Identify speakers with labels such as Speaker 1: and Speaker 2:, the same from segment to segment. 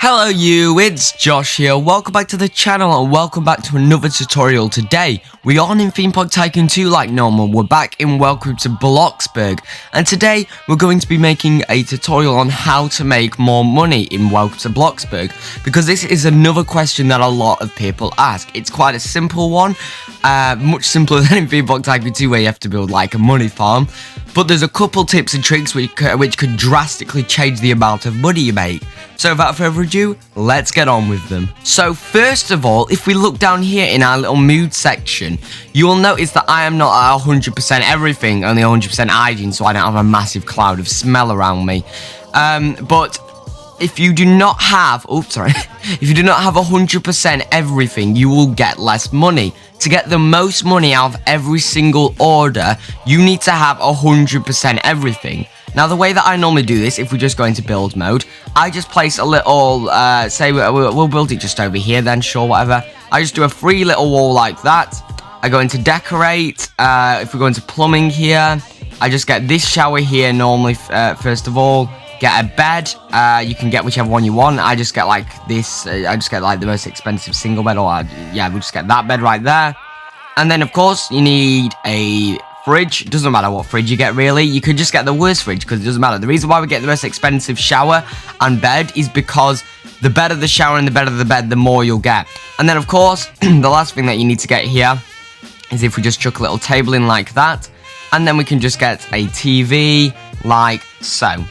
Speaker 1: Hello you, it's Josh here. Welcome back to the channel and welcome back to another tutorial. Today, we are in 𝗬𝗵पछि Tycoon 2 like normal. We're back in Welcome to Bloxburg. And today, we're going to be making a tutorial on how to make more money in Welcome to Bloxburg. Because this is another question that a lot of people ask. It's quite a simple one. Much simpler than in 𝗬𝗵पछि Tycoon 2 where you have to build like a money farm. But there's a couple tips and tricks which could drastically change the amount of money you make. So without further ado, let's get on with them. So first of all, if we look down here in our little mood section, you will notice that I am not at 100% everything, only 100% hygiene, so I don't have a massive cloud of smell around me. But if you do not have, if you do not have 100% everything, you will get less money. To get the most money out of every single order, you need to have 100% everything. Now, the way that I normally do this, if we just go into build mode, I just place a little, say we'll build it just over here then, sure, whatever. I just do a free little wall like that. I go into decorate. If we go into plumbing here, I just get this shower here normally, first of all. Get a bed. You can get whichever one you want. I just get like this. I just get like the most expensive single bed, or yeah, we'll just get that bed right there. And then, of course, you need a fridge. Doesn't matter what fridge you get, really. You could just get the worst fridge because it doesn't matter. The reason why we get the most expensive shower and bed is because the better the shower and the better the bed, the more you'll get. And then, of course, the last thing that you need to get here is if we just chuck a little table in like that, and then we can just get a TV like so.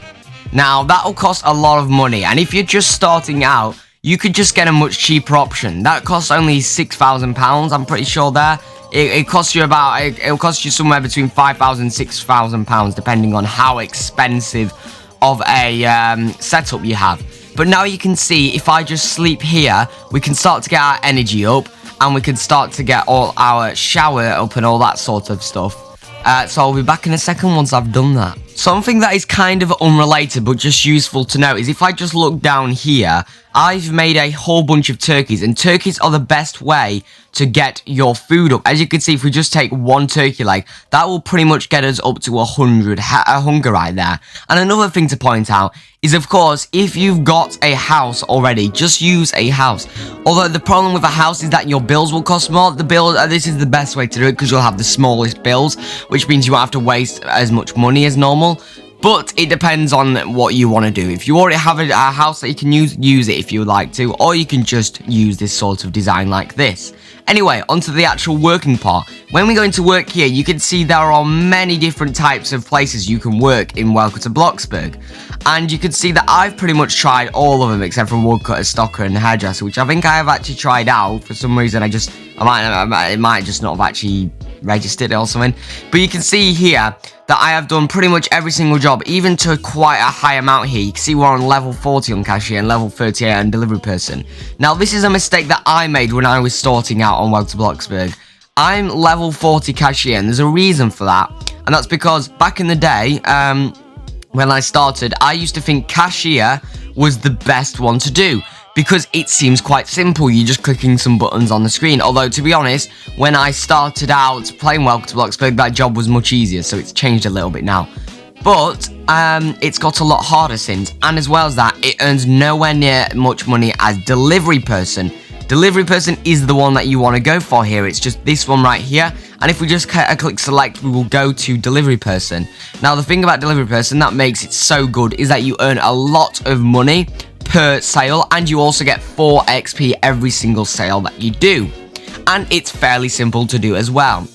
Speaker 1: Now, that'll cost a lot of money, and if you're just starting out, you could just get a much cheaper option. That costs only £6,000, I'm pretty sure there. It costs you about, it'll cost you somewhere between £5,000 and £6,000, depending on how expensive of a setup you have. But now you can see, if I just sleep here, we can start to get our energy up, and we can start to get all our shower up and all that sort of stuff. So I'll be back in a second once I've done that. Something that is kind of unrelated but just useful to know is if I just look down here, I've made a whole bunch of turkeys, and turkeys are the best way to get your food up. As you can see, if we just take one turkey leg, that will pretty much get us up to 100 hunger right there. And another thing to point out is, of course, if you've got a house already, just use a house. Although the problem with a house is that your bills will cost more. This is the best way to do it because you'll have the smallest bills, which means you won't have to waste as much money as normal. But it depends on what you want to do. If you already have a house that you can use it if you would like to, or you can just use this sort of design like this. Anyway, onto the actual working part. When we go into work here, you can see there are many different types of places you can work in Welcome to Bloxburg. And you can see that I've pretty much tried all of them except for woodcutter, stocker, and hairdresser, which I think I have actually tried out. For some reason, it might just not have actually registered or something. But you can see here that I have done pretty much every single job, even to quite a high amount here. You can see we're on level 40 on cashier and level 38 on delivery person. Now, this is a mistake that I made when I was starting out on Welcome to Bloxburg. I'm level 40 cashier, and there's a reason for that. And that's because back in the day, when I started, I used to think cashier was the best one to do, because it seems quite simple. You're just clicking some buttons on the screen. Although, to be honest, when I started out playing Welcome to Bloxburg, that job was much easier, so it's changed a little bit now. But it's got a lot harder since, and as well as that, it earns nowhere near much money as delivery person. Delivery person is the one that you want to go for here. It's just this one right here, and if we just click select, we will go to delivery person. Now, the thing about delivery person that makes it so good is that you earn a lot of money per sale, and you also get 4 XP every single sale that you do. And it's fairly simple to do as well.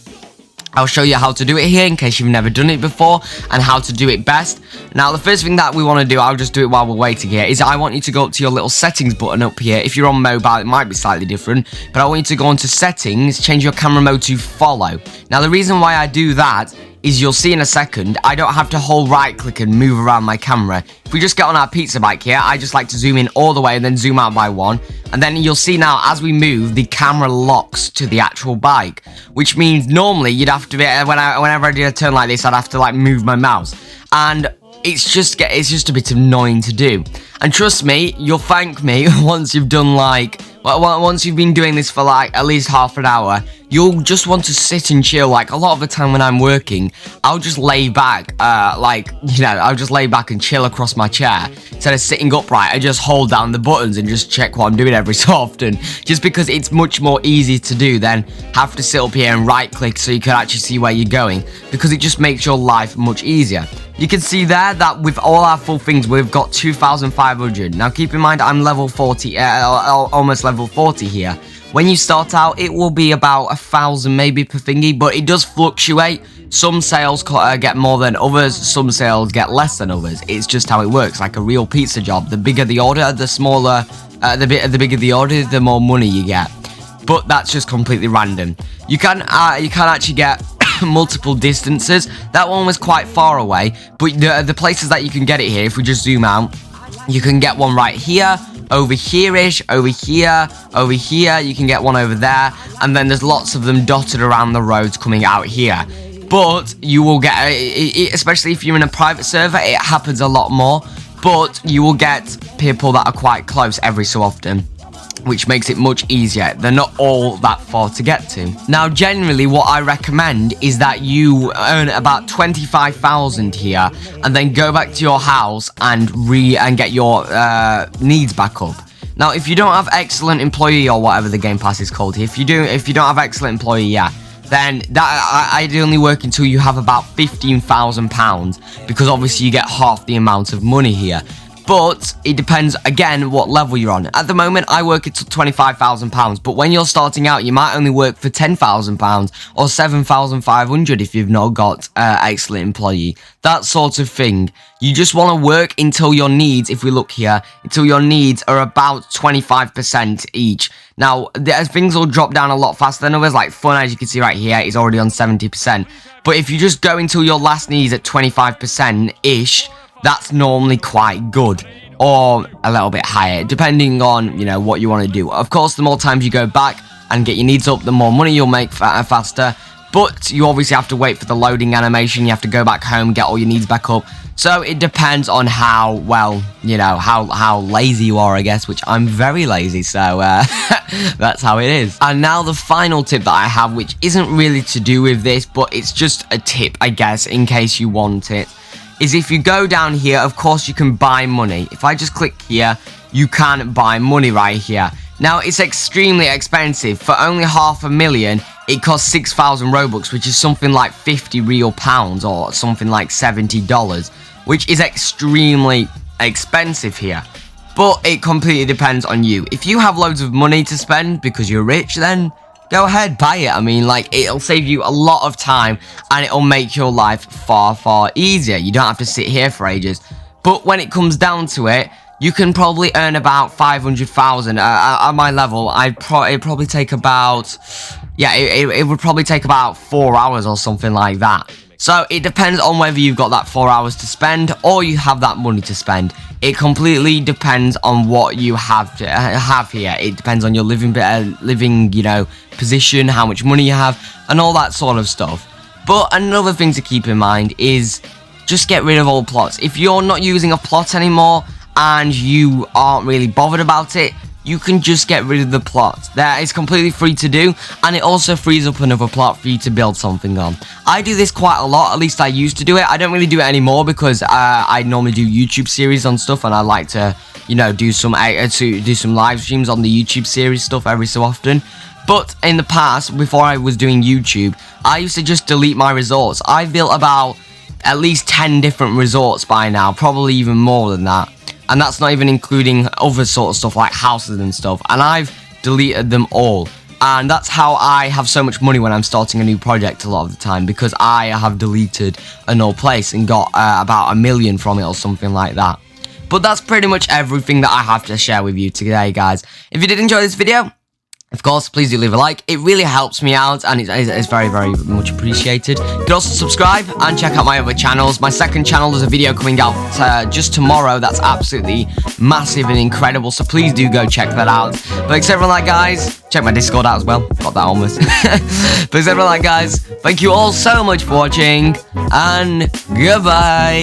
Speaker 1: I'll show you how to do it here in case you've never done it before, and how to do it best. Now, the first thing that we want to do, I'll just do it while we're waiting here, is I want you to go up to your little settings button up here. If you're on mobile, it might be slightly different, but I want you to go into settings, change your camera mode to follow. Now, the reason why I do that is you'll see in a second, I don't have to hold right click and move around my camera. If we just get on our pizza bike here, I just like to zoom in all the way and then zoom out by one. And then you'll see now, as we move, the camera locks to the actual bike. Which means normally you'd have to be, whenever I did a turn like this, I'd have to like move my mouse. And it's just a bit annoying to do. And trust me, you'll thank me once you've done like, once you've been doing this for like at least half an hour, you'll just want to sit and chill. Like a lot of the time when I'm working, I'll just lay back, I'll just lay back and chill across my chair. Instead of sitting upright, I just hold down the buttons and just check what I'm doing every so often. Just because it's much more easy to do than have to sit up here and right click so you can actually see where you're going. Because it just makes your life much easier. You can see there that with all our full things, we've got 2,500. Now keep in mind, I'm level 40, almost level 40 here. When you start out, it will be about 1,000 maybe per thingy, but it does fluctuate. Some sales get more than others, some sales get less than others. It's just how it works, like a real pizza job. The bigger the order, the smaller, the bigger the order, the more money you get. But that's just completely random. You can actually get multiple distances. That one was quite far away, but the places that you can get it here, if we just zoom out, you can get one right here, over here-ish, over here, over here. You can get one over there, and then there's lots of them dotted around the roads coming out here. But you will get, especially if you're in a private server, it happens a lot more. But you will get people that are quite close every so often, which makes it much easier. They're not all that far to get to. Now, generally, what I recommend is that you earn about 25,000 here, and then go back to your house and get your needs back up. Now, if you don't have excellent employee or whatever the game pass is called here, if you don't have excellent employee, yeah, then that I'd only work until you have about £15,000, because obviously you get half the amount of money here. But it depends, again, what level you're on. At the moment, I work until £25,000. But when you're starting out, you might only work for £10,000 or 7,500 if you've not got excellent employee. That sort of thing. You just want to work until your needs, if we look here, until your needs are about 25% each. Now, things will drop down a lot faster than others. Like fun, as you can see right here, is already on 70%. But if you just go until your last needs at 25%-ish, that's normally quite good, or a little bit higher, depending on, you know, what you want to do. Of course, the more times you go back and get your needs up, the more money you'll make faster, but you obviously have to wait for the loading animation. You have to go back home, get all your needs back up. So it depends on how, well, you know, how lazy you are, I guess, which I'm very lazy, so that's how it is. And now the final tip that I have, which isn't really to do with this, but it's just a tip, I guess, in case you want it, is if you go down here, of course, you can buy money. If I just click here, you can buy money right here. Now, it's extremely expensive. For only $500,000, it costs 6,000 Robux, which is something like 50 real pounds or something like $70, which is extremely expensive here. But it completely depends on you. If you have loads of money to spend because you're rich, then go ahead, buy it. I mean, like, it'll save you a lot of time and it'll make your life far, far easier. You don't have to sit here for ages. But when it comes down to it, you can probably earn about 500,000. At my level, it'd probably take about, it would probably take about 4 hours or something like that. So it depends on whether you've got that 4 hours to spend or you have that money to spend. It completely depends on what you have here. It depends on your living, you know, position, how much money you have, and all that sort of stuff. But another thing to keep in mind is just get rid of all plots. If you're not using a plot anymore and you aren't really bothered about it, you can just get rid of the plot. That is completely free to do, and it also frees up another plot for you to build something on. I do this quite a lot, at least I used to do it. I don't really do it anymore because I normally do YouTube series on stuff, and I like to, you know, do some live streams on the YouTube series stuff every so often. But in the past, before I was doing YouTube, I used to just delete my resorts. I've built about at least 10 different resorts by now, probably even more than that. And that's not even including other sort of stuff like houses and stuff. And I've deleted them all. And that's how I have so much money when I'm starting a new project a lot of the time. Because I have deleted an old place and got about $1 million from it or something like that. But that's pretty much everything that I have to share with you today, guys. If you did enjoy this video, of course, please do leave a like. It really helps me out, and it's very, very much appreciated. You can also subscribe and check out my other channels. My second channel, there's a video coming out just tomorrow. That's absolutely massive and incredible, so please do go check that out. But except for that, guys, check my Discord out as well. Got that almost. But except for that, guys, thank you all so much for watching, and goodbye.